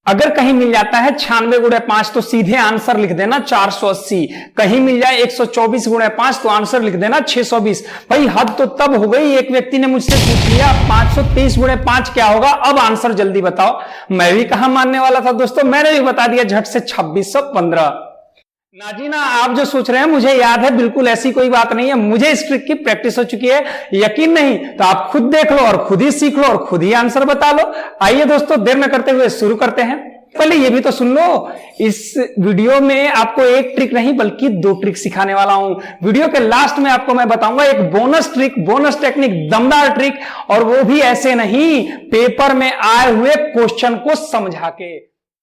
अगर कहीं मिल जाता है 96 गुणे 5 तो सीधे आंसर लिख देना 480। कहीं मिल जाए 124 गुणे 5 तो आंसर लिख देना 620। भाई हद तो तब हो गई, एक व्यक्ति ने मुझसे पूछ लिया 523 गुणे 5 क्या होगा, अब आंसर जल्दी बताओ। मैं भी कहां मानने वाला था दोस्तों, मैंने भी बता दिया झट से 2615। ना जी ना, आप जो सोच रहे हैं मुझे याद है, बिल्कुल ऐसी कोई बात नहीं है, मुझे इस ट्रिक की प्रैक्टिस हो चुकी है। यकीन नहीं तो आप खुद देख लो और खुद ही सीख लो और खुद ही आंसर बता लो। आइए दोस्तों देर न करते हुए शुरू करते हैं। पहले ये भी तो सुन लो, इस वीडियो में आपको एक ट्रिक नहीं बल्कि 2 ट्रिक सिखाने वाला हूं। वीडियो के लास्ट में आपको मैं बताऊंगा एक बोनस ट्रिक, बोनस टेक्निक, दमदार ट्रिक, और वो भी ऐसे नहीं, पेपर में आए हुए क्वेश्चन को समझा के।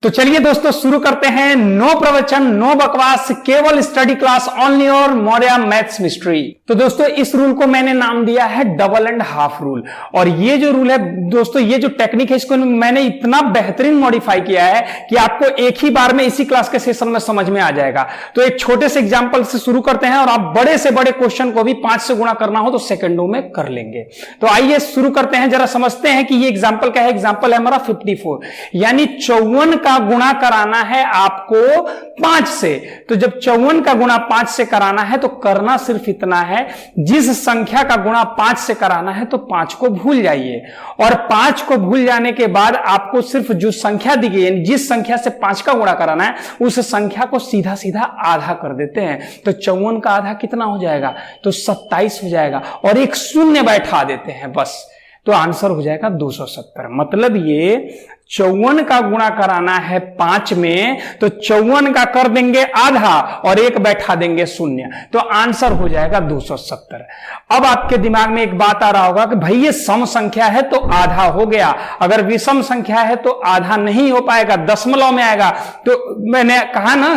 तो चलिए दोस्तों शुरू करते हैं। नो प्रवचन, नो बकवास, केवल स्टडी क्लास ओनली और मौर्या मैथ्स मिस्ट्री। तो दोस्तों इस रूल को मैंने नाम दिया है डबल एंड हाफ रूल। और ये जो रूल है दोस्तों, ये जो टेक्निक है, इसको मैंने इतना बेहतरीन मॉडिफाई किया है कि आपको एक ही बार में इसी क्लास के सेशन में समझ में आ जाएगा। तो एक छोटे से एग्जाम्पल से शुरू करते हैं और आप बड़े से बड़े क्वेश्चन को भी 5 से गुणा करना हो तो सेकंडों में कर लेंगे। तो आइए शुरू करते हैं, जरा समझते हैं कि ये एग्जाम्पल क्या है। एग्जाम्पल है हमारा 54, यानी 54 का गुणा कराना है आपको 5 से। तो जब 54 का गुणा 5 से कराना है तो करना सिर्फ इतना है, जिस संख्या का गुणा 5 से कराना है तो 5 को भूल जाइए, और 5 को भूल जाने के बाद आपको सिर्फ जो संख्या दी गई है, जिस संख्या से 5 का गुणा कराना है उस संख्या को सीधा सीधा आधा कर देते हैं। तो 54 का आधा कितना हो जाएगा, तो 27 हो जाएगा, और एक शून्य बैठा देते हैं बस, तो आंसर हो जाएगा 270। मतलब ये 54 का गुणा कराना है 5 में, तो 54 का कर देंगे आधा और एक बैठा देंगे शून्य, तो आंसर हो जाएगा 270। अब आपके दिमाग में एक बात आ रहा होगा कि भाई ये सम संख्या है तो आधा हो गया, अगर विषम संख्या है तो आधा नहीं हो पाएगा, दशमलव में आएगा। तो मैंने कहा ना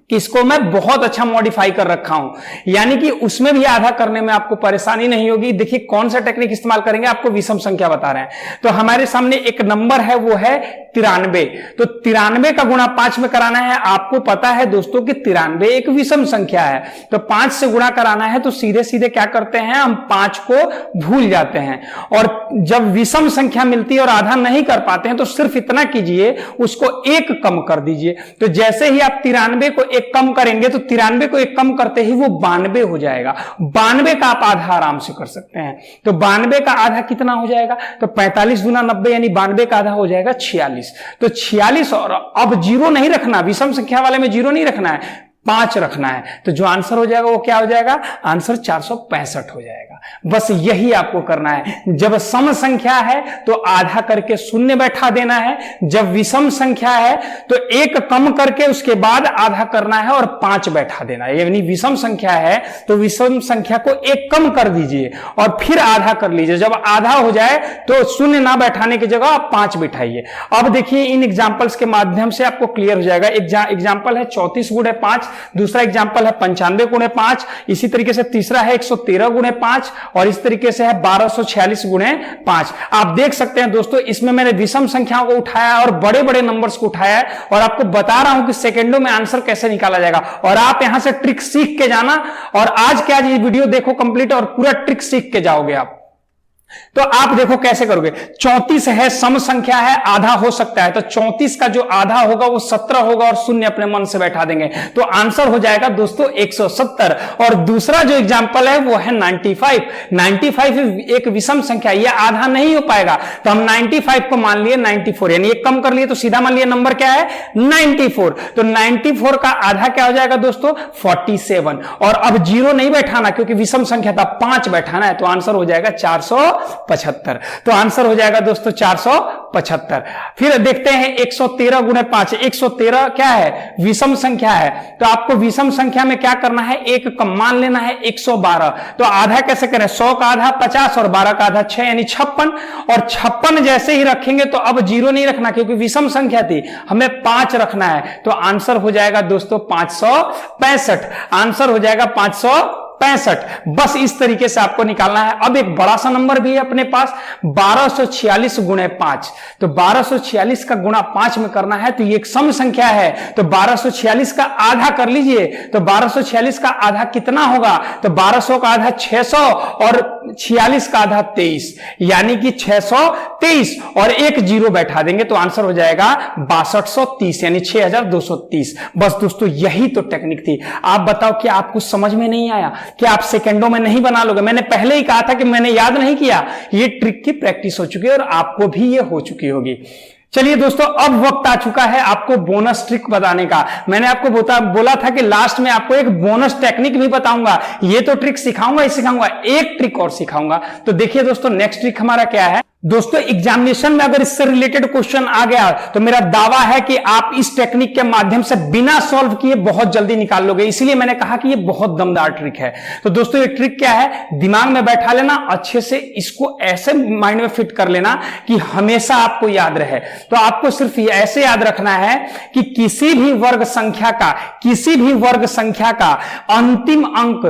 कि इसको मैं बहुत अच्छा मॉडिफाई कर रखा हूं, यानी कि उसमें भी आधा करने में आपको परेशानी नहीं होगी। देखिए कौन सा टेक्निक इस्तेमाल करेंगे, आपको विषम संख्या बता रहे हैं। तो हमारे सामने एक नंबर है, वो है 93। तो 93 का गुणा 5 में कराना है। आपको पता है दोस्तों कि 93 एक विषम संख्या है, तो 5 से गुणा कराना है तो सीधे सीधे क्या करते हैं, हम 5 को भूल जाते हैं। और जब विषम संख्या मिलती है और आधा नहीं कर पाते हैं तो सिर्फ इतना कीजिए, उसको 1 कम कर दीजिए। तो जैसे ही आप 93 को 1 कम करेंगे तो 93 को 1 कम करते ही वो 92 हो जाएगा। 92 का आप आधा आराम से कर सकते हैं। तो 92 का आधा कितना हो जाएगा, तो 45 गुना 90 यानी 92 का आधा हो जाएगा 46। तो 46, और अब जीरो नहीं रखना, विषम संख्या वाले में जीरो नहीं रखना है, 5 रखना है। तो जो आंसर हो जाएगा वो क्या हो जाएगा, आंसर 465 हो जाएगा। बस यही आपको करना है। जब सम संख्या है तो आधा करके शून्य बैठा देना है, जब विषम संख्या है तो 1 कम करके उसके बाद आधा करना है और 5 बैठा देना है। यानी विषम संख्या है तो विषम संख्या को 1 कम कर दीजिए और फिर आधा कर लीजिए। जब आधा हो जाए तो शून्य ना बैठाने की जगह आप 5 बिठाइए। अब देखिए इन एग्जाम्पल्स के माध्यम से आपको क्लियर हो जाएगा। एग्जाम्पल है 34 गुणे 5, दूसरा एग्जाम्पल है 95 गुणे 5, इसी तरीके से तीसरा है 113 गुणे 5, और इस तरीके से है 1246 गुणे 5। आप देख सकते हैं दोस्तों, इसमें मैंने विषम संख्याओं को उठाया और बड़े बड़े नंबर्स को उठाया है, और आपको बता रहा हूं कि सेकंडों में आंसर कैसे निकाला जाएगा। और आप यहां से ट्रिक सीख के जाना, और आज क्या ये वीडियो देखो कंप्लीट और पूरा ट्रिक सीख के जाओगे आप। तो आप देखो कैसे करोगे। 34 है, सम संख्या है, आधा हो सकता है, तो 34 का जो आधा होगा वो 17 होगा और शून्य अपने मन से बैठा देंगे, तो आंसर हो जाएगा दोस्तों 170। और दूसरा जो एग्जांपल है वो है 95। 95 एक विषम संख्या, ये आधा नहीं हो पाएगा, तो हम 95 को मान लिए 94, यानी एक कम कर लिए तो सीधा मान लिए नंबर क्या है 94। तो 94 का आधा क्या हो जाएगा दोस्तों 47। और अब जीरो नहीं बैठाना क्योंकि विषम संख्या था, 5 बैठाना है, तो आंसर हो जाएगा 475। तो आंसर हो जाएगा दोस्तों 475। फिर देखते हैं 113 गुणे 5। 113 क्या है, विषम संख्या है, तो आपको विषम संख्या में क्या करना है, 1 कम मान लेना है 112। तो आधा कैसे करें, 100 का आधा 50 और 12 का आधा 6 यानी 56। और 56 जैसे ही रखेंगे तो अब जीरो नहीं रखना क्योंकि विषम संख्या थी, हमें 5 रखना है, तो आंसर हो जाएगा दोस्तों 565। आंसर हो जाएगा 565। बस इस तरीके से आपको निकालना है। अब एक बड़ा सा नंबर भी है अपने पास, 1246 गुणे 5। तो 1246 का गुणा 5 में करना है, तो ये एक सम संख्या है, तो 1246 का आधा कर लीजिए। तो 1246 का आधा कितना होगा, तो 1200 का आधा 600 और 46 का आधा 23, यानी कि 623 और एक जीरो बैठा देंगे तो आंसर हो जाएगा 6230, यानी 6230। बस दोस्तों यही तो टेक्निक थी। आप बताओ कि आपको समझ में नहीं आया कि आप सेकंडों में नहीं बना लोगे? मैंने पहले ही कहा था कि मैंने याद नहीं किया। ये ट्रिक की प्रैक्टिस हो चुकी है और आपको भी ये हो चुकी होगी। चलिए दोस्तों, अब वक्त आ चुका है आपको बोनस ट्रिक बताने का। मैंने आपको बोला था कि लास्ट में आपको एक बोनस टेक्निक भी बताऊंगा। ये तो ट्रिक सिखाऊंगा ही सिखाऊंगा, एक ट्रिक और सिखाऊंगा। तो देखिए दोस्तों, नेक्स्ट ट्रिक हमारा क्या है। दोस्तों एग्जामिनेशन में अगर इससे रिलेटेड क्वेश्चन आ गया तो मेरा दावा है कि आप इस टेक्निक के माध्यम से बिना सॉल्व किए बहुत जल्दी निकाल लोगे। इसलिए मैंने कहा कि ये बहुत दमदार ट्रिक है। तो दोस्तों ये ट्रिक क्या है, दिमाग में बैठा लेना, अच्छे से इसको ऐसे माइंड में फिट कर लेना कि हमेशा आपको याद रहे। तो आपको सिर्फ ऐसे याद रखना है कि किसी भी वर्ग संख्या का अंतिम अंक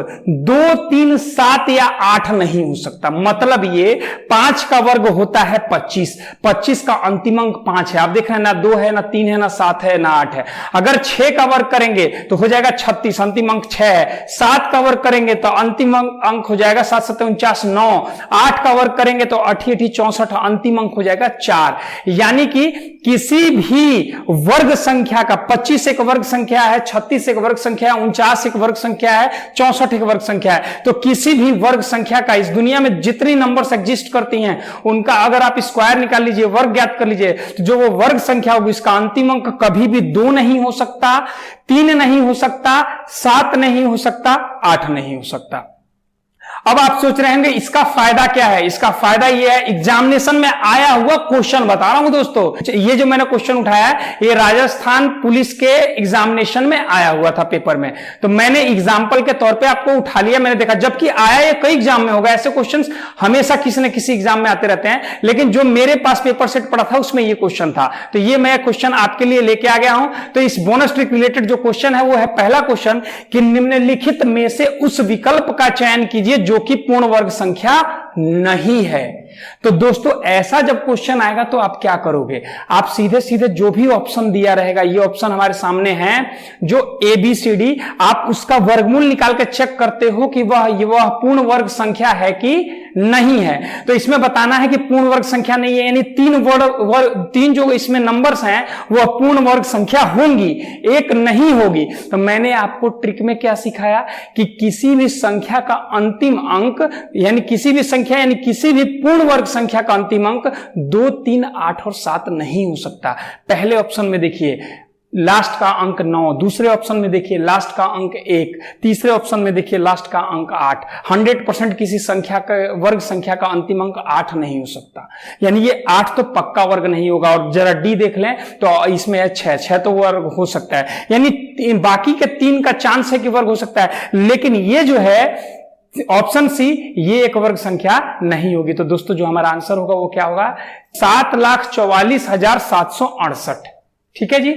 2, 3, 7 या 8 नहीं हो सकता। मतलब ये 5 का वर्ग होता है 25, 25 का अंतिम अंक 5 है। आप देख रहे हैं ना 2 है, ना 3 है, ना 7 है, ना 8 है। अगर 6 का वर्ग करेंगे तो हो जाएगा 36, अंतिम अंक 6 है। 7 का वर्ग करेंगे तो अंतिम अंक हो जाएगा 7, 7, 49, 9। 8 का वर्ग करेंगे तो 8, 8, 64, अंतिम अंक हो जाएगा 4। यानी कि किसी भी वर्ग संख्या का 25 एक वर्ग संख्या है, 36 एक वर्ग संख्या है, 49 एक वर्ग संख्या है, 64 एक वर्ग संख्या है। तो किसी भी वर्ग संख्या का इस दुनिया में जितनी नंबर्स एग्जिस्ट करती हैं उनका अगर आप स्क्वायर निकाल लीजिए, वर्ग ज्ञात कर लीजिए, तो जो वो वर्ग संख्या होगी इसका अंतिम अंक कभी भी 2 नहीं हो सकता, 3 नहीं हो सकता, 7 नहीं हो सकता, 8 नहीं हो सकता। अब आप सोच रहे होंगे इसका फायदा क्या है। इसका फायदा यह है, एग्जामिनेशन में आया हुआ क्वेश्चन बता रहा हूं दोस्तों। ये जो मैंने क्वेश्चन उठाया है ये राजस्थान पुलिस के एग्जामिनेशन में आया हुआ था पेपर में। तो मैंने एग्जाम्पल के तौर पे आपको उठा लिया, मैंने देखा, जबकि आया ये कई एग्जाम में होगा। ऐसे क्वेश्चन हमेशा किसी न किसी एग्जाम में आते रहते हैं, लेकिन जो मेरे पास पेपर सेट पड़ा था उसमें ये क्वेश्चन था। तो ये मैं क्वेश्चन आपके लिए लेके आ गया हूं। तो इस बोनस ट्रिक रिलेटेड जो क्वेश्चन है वो है पहला क्वेश्चन कि निम्नलिखित में से उस विकल्प का चयन कीजिए जो कि पूर्ण वर्ग संख्या नहीं है। तो दोस्तों ऐसा जब क्वेश्चन आएगा तो आप क्या करोगे, आप सीधे सीधे जो भी ऑप्शन दिया रहेगा, ये ऑप्शन हमारे सामने है जो ABCD, आप उसका वर्गमूल निकाल के चेक करते हो कि वह पूर्ण वर्ग संख्या है कि नहीं है। तो इसमें बताना है कि पूर्ण वर्ग संख्या नहीं है, यानी तीन जो इसमें नंबर्स हैं वह पूर्ण वर्ग संख्या होंगी, एक नहीं होगी। तो मैंने आपको ट्रिक में क्या सिखाया कि किसी भी संख्या का अंतिम अंक, यानी किसी भी संख्या यानी किसी भी पूर्ण वर्ग संख्या का अंतिम अंक 2, 3, 8 और 7 नहीं हो सकता। पहले ऑप्शन में देखिए लास्ट का अंक 9, दूसरे ऑप्शन में देखिए लास्ट का अंक 1, तीसरे ऑप्शन में देखिए लास्ट का अंक 8। 100% किसी संख्या का वर्ग संख्या का अंतिम अंक 8 नहीं हो सकता, यानी ये 8 तो पक्का वर्ग नहीं होगा। और जरा डी देख लें तो इसमें है 6 तो वर्ग हो सकता है, यानी बाकी के 3 का चांस है कि वर्ग हो सकता है, लेकिन ये जो है ऑप्शन सी ये एक वर्ग संख्या नहीं होगी। तो दोस्तों जो हमारा आंसर होगा वो क्या होगा, 7,44,768। ठीक है जी,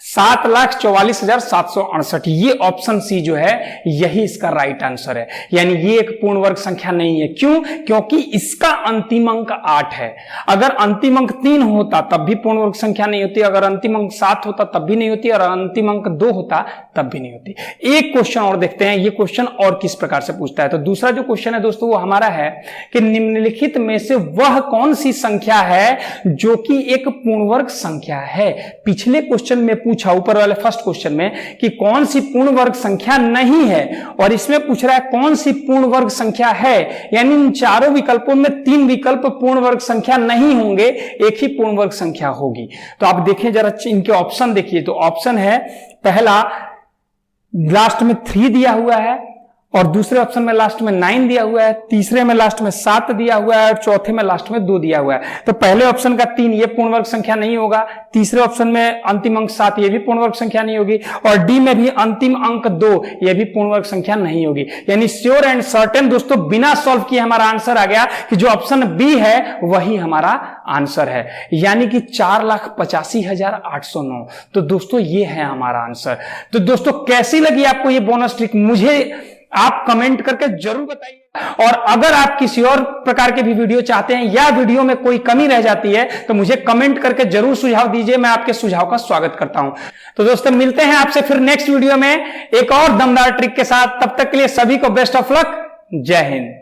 7,44,768, ये ऑप्शन सी जो है यही इसका राइट आंसर है। यानी ये एक पूर्ण वर्ग संख्या नहीं है। क्यों? क्योंकि इसका अंतिम अंक 8 है। अगर अंतिम अंक 3 होता तब भी पूर्ण वर्ग संख्या नहीं होती, अगर अंतिम अंक 7 होता तब भी नहीं होती, और अंतिम अंक 2 होता तब भी नहीं होती। एक क्वेश्चन और देखते हैं, ये क्वेश्चन और किस प्रकार से पूछता है। तो दूसरा जो क्वेश्चन है दोस्तों वो हमारा है कि निम्नलिखित में से वह कौन सी संख्या है जो कि एक पूर्ण वर्ग संख्या है। पिछले क्वेश्चन में पूछा, ऊपर वाले फर्स्ट क्वेश्चन में, कि कौन सी पूर्ण वर्ग संख्या नहीं है, और इसमें पूछ रहा है कौन सी पूर्ण वर्ग संख्या है। यानी इन चारों विकल्पों में 3 विकल्प पूर्ण वर्ग संख्या नहीं होंगे, एक ही पूर्ण वर्ग संख्या होगी। तो आप देखें जरा इनके ऑप्शन देखिए। तो ऑप्शन है पहला लास्ट में 3 दिया हुआ है, और दूसरे ऑप्शन में लास्ट में 9 दिया हुआ है, तीसरे में लास्ट में 7 दिया हुआ है, और चौथे में लास्ट में 2 दिया हुआ है। तो पहले ऑप्शन का 3 ये पूर्ण वर्ग संख्या नहीं होगा, तीसरे ऑप्शन में अंतिम अंक 7 ये भी पूर्ण वर्ग संख्या नहीं होगी, और डी में भी अंतिम अंक 2 ये भी पूर्ण वर्ग संख्या नहीं होगी। यानी श्योर एंड सर्टेन दोस्तों बिना सॉल्व किए हमारा आंसर आ गया कि जो ऑप्शन बी है वही हमारा आंसर है, यानी कि 4,85,809। तो दोस्तों ये है हमारा आंसर। तो दोस्तों कैसी लगी आपको ये बोनस ट्रिक, मुझे आप कमेंट करके जरूर बताइए। और अगर आप किसी और प्रकार के भी वीडियो चाहते हैं या वीडियो में कोई कमी रह जाती है तो मुझे कमेंट करके जरूर सुझाव दीजिए, मैं आपके सुझाव का स्वागत करता हूं। तो दोस्तों मिलते हैं आपसे फिर नेक्स्ट वीडियो में एक और दमदार ट्रिक के साथ। तब तक के लिए सभी को बेस्ट ऑफ लक। जय हिंद।